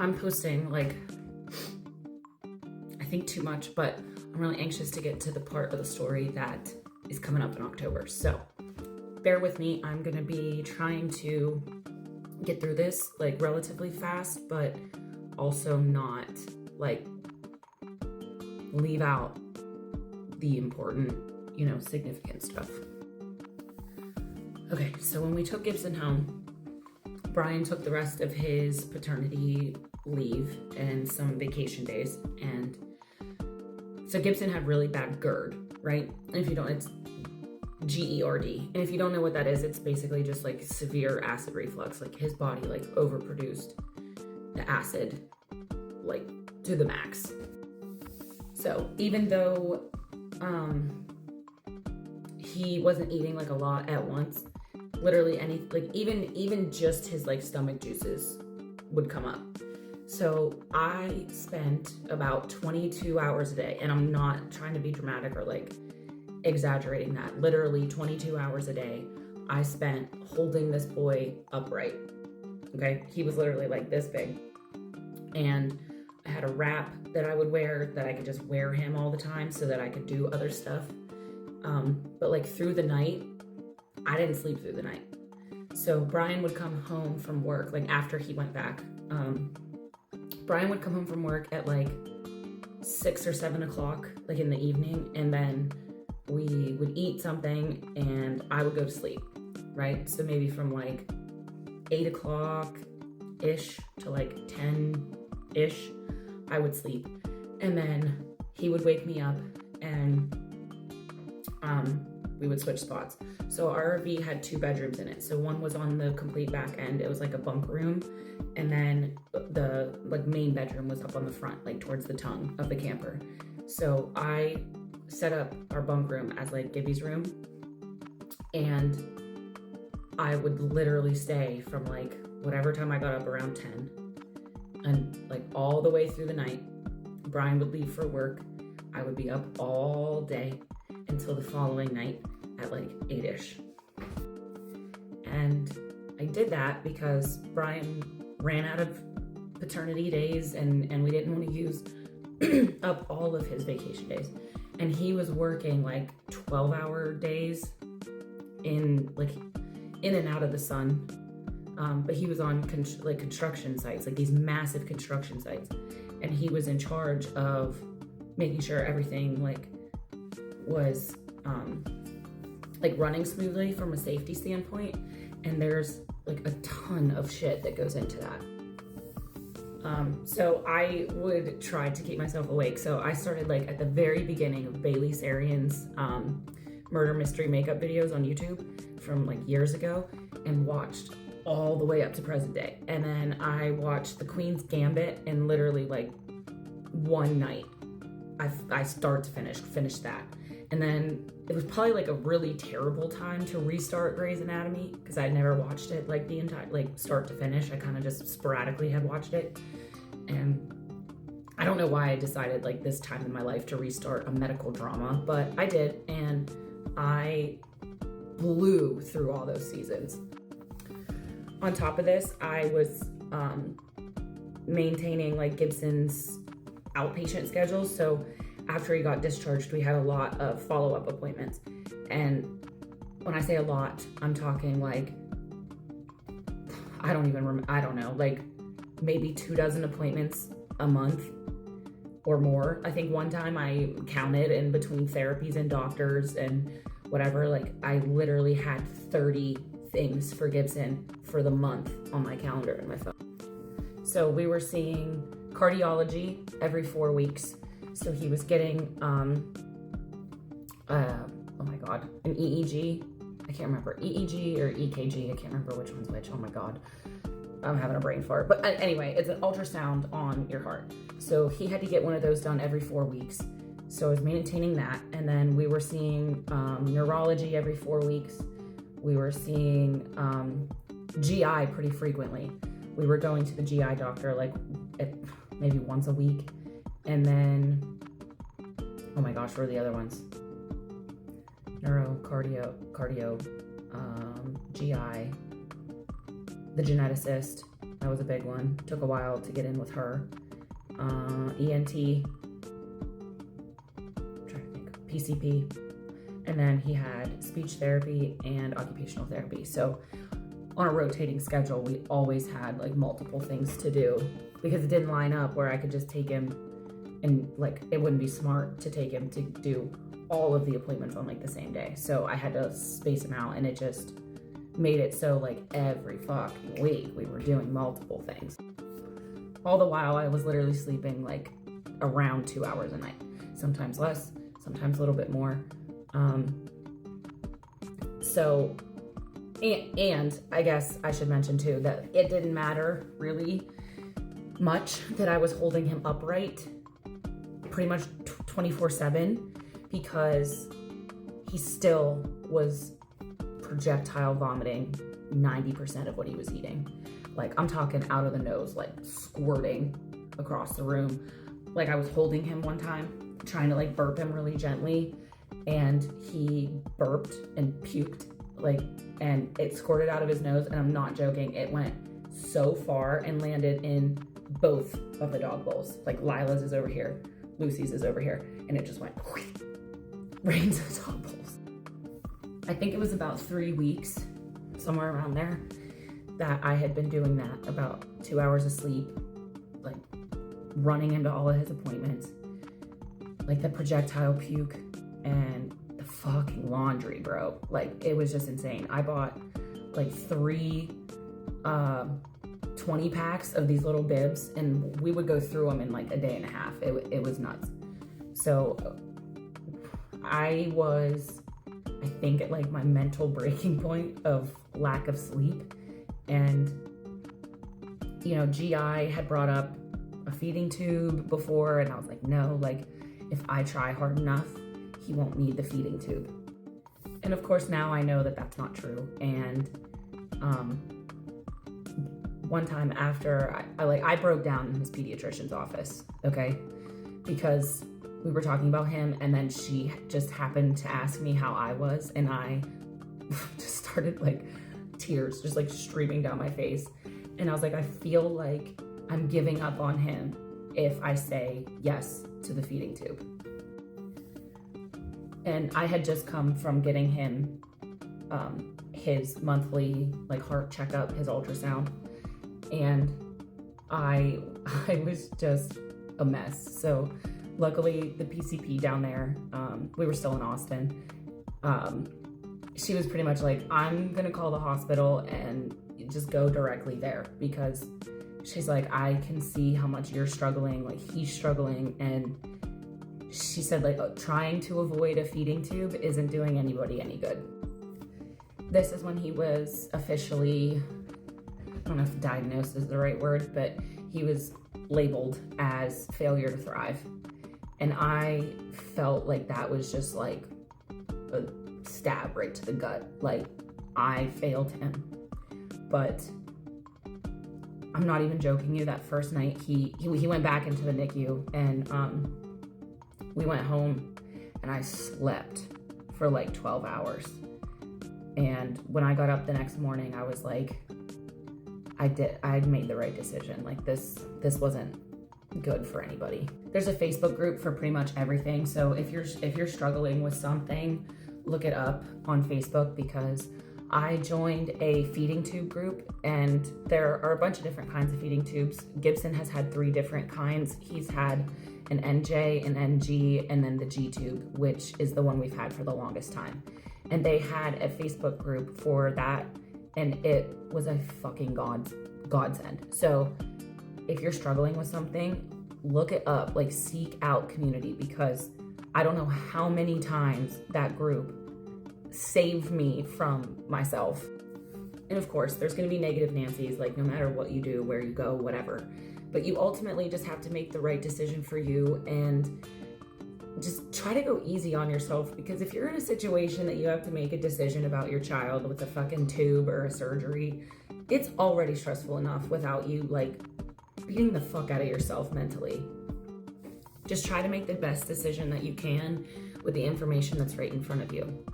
I'm posting, like, I think too much, but I'm really anxious to get to the part of the story that is coming up in October. So bear with me. I'm gonna be trying to get through this like relatively fast, but also not like leave out the important, you know, significant stuff. Okay, so when we took Gibson home, Brian took the rest of his paternity leave and some vacation days. And so Gibson had really bad GERD, right? And if you don't, it's GERD. And if you don't know what that is, it's basically just like severe acid reflux. Like his body like overproduced the acid like to the max. So even though he wasn't eating like a lot at once, literally any, like even just his like stomach juices would come up. So I spent about 22 hours a day, and I'm not trying to be dramatic or like exaggerating that. Literally 22 hours a day I spent holding this boy upright. Okay, he was literally like this big, and I had a wrap that I would wear that I could just wear him all the time so that I could do other stuff. But like through the night, I didn't sleep through the night. So Brian would come home from work, like after he went back. Brian would come home from work at like 6 or 7 o'clock, like in the evening, and then we would eat something and I would go to sleep, right? So maybe from like 8 o'clock-ish to like 10-ish, I would sleep. And then he would wake me up and we would switch spots. So our RV had 2 bedrooms in it. So one was on the complete back end. It was like a bunk room. And then the like main bedroom was up on the front, like towards the tongue of the camper. So I set up our bunk room as like Gibby's room. And I would literally stay from like whatever time I got up, around 10, and like all the way through the night. Brian would leave for work. I would be up all day until the following night at like 8-ish. And I did that because Brian ran out of paternity days and we didn't want to use up all of his vacation days. And he was working like 12-hour days in and out of the sun. But he was on construction sites, like these massive construction sites. And he was in charge of making sure everything like was like running smoothly from a safety standpoint. And there's like a ton of shit that goes into that. So I would try to keep myself awake. So I started like at the very beginning of Bailey Sarian's murder mystery makeup videos on YouTube from like years ago, and watched all the way up to present day. And then I watched The Queen's Gambit, and literally like one night I start to finish that. And then it was probably like a really terrible time to restart Grey's Anatomy because I'd never watched it like the entire, like start to finish. I kind of just sporadically had watched it. And I don't know why I decided like this time in my life to restart a medical drama, but I did, and I blew through all those seasons. On top of this, I was maintaining like Gibson's outpatient schedule. So after he got discharged, we had a lot of follow-up appointments. And when I say a lot, I'm talking like, I don't know, like maybe 24 appointments a month or more. I think one time I counted in between therapies and doctors and whatever, like I literally had 30 things for Gibson for the month on my calendar and my phone. So we were seeing cardiology every 4 weeks. So he was getting, oh my God, an EEG. I can't remember, EEG or EKG. I can't remember which one's which. Oh my God, I'm having a brain fart. But anyway, it's an ultrasound on your heart. So he had to get one of those done every 4 weeks. So I was maintaining that. And then we were seeing neurology every 4 weeks. We were seeing GI pretty frequently. We were going to the GI doctor like maybe once a week. And then, oh my gosh, what are the other ones? Neuro, cardio, GI, the geneticist, That was a big one. Took a while to get in with her. ENT, I'm trying to think, PCP. And then he had speech therapy and occupational therapy. So on a rotating schedule, we always had like multiple things to do because it didn't line up where I could just take him and like, it wouldn't be smart to take him to do all of the appointments on like the same day. So I had to space him out, and it just made it so like every fucking week we were doing multiple things. All the while I was literally sleeping like around 2 hours a night, sometimes less, sometimes a little bit more. So, and I guess I should mention too that it didn't matter really much that I was holding him upright pretty much 24/7 because he still was projectile vomiting 90% of what he was eating. Like, I'm talking out of the nose, like squirting across the room. Like, I was holding him one time, trying to like burp him really gently, and he burped and puked, like, and it squirted out of his nose, and I'm not joking. It went so far and landed in both of the dog bowls. Like, Lila's is over here, Lucy's is over here, and it just went right into the dog bowls. I think it was about 3 weeks, somewhere around there, that I had been doing that, about 2 hours of sleep, like running into all of his appointments, like the projectile puke and the fucking laundry, bro. Like, it was just insane. I bought like 3 20 packs of these little bibs, and we would go through them in like a day and a half. It was nuts. So I think at like my mental breaking point of lack of sleep. And, you know, GI had brought up a feeding tube before, and I was like, no, like, if I try hard enough, he won't need the feeding tube. And of course, now I know that that's not true. And one time after, I broke down in his pediatrician's office, okay? Because we were talking about him, and then she just happened to ask me how I was, and I just started like tears just like streaming down my face. And I was like, I feel like I'm giving up on him if I say yes to the feeding tube. And I had just come from getting him his monthly like heart checkup, his ultrasound, and I was just a mess. So luckily the PCP down there, we were still in Austin, she was pretty much like, I'm gonna call the hospital and just go directly there, because she's like, I can see how much you're struggling, like he's struggling. And she said, like, trying to avoid a feeding tube isn't doing anybody any good. This is when he was officially, I don't know if diagnosed is the right word, but he was labeled as failure to thrive. And I felt like that was just like a stab right to the gut. Like, I failed him. But I'm not even joking you, that first night he went back into the NICU, and we went home, and I slept for like 12 hours. And when I got up the next morning, I was like, I'd made the right decision. Like, this wasn't good for anybody. There's a Facebook group for pretty much everything. So if you're struggling with something, look it up on Facebook, because I joined a feeding tube group, and there are a bunch of different kinds of feeding tubes. Gibson has had 3 different kinds. He's had an NJ, an NG, and then the G tube, which is the one we've had for the longest time. And they had a Facebook group for that, and it was a fucking godsend. So if you're struggling with something, look it up, like seek out community, because I don't know how many times that group saved me from myself. And of course, there's gonna be negative Nancy's, like no matter what you do, where you go, whatever. But you ultimately just have to make the right decision for you, and just try to go easy on yourself, because if you're in a situation that you have to make a decision about your child with a fucking tube or a surgery, it's already stressful enough without you like beating the fuck out of yourself mentally. Just try to make the best decision that you can with the information that's right in front of you.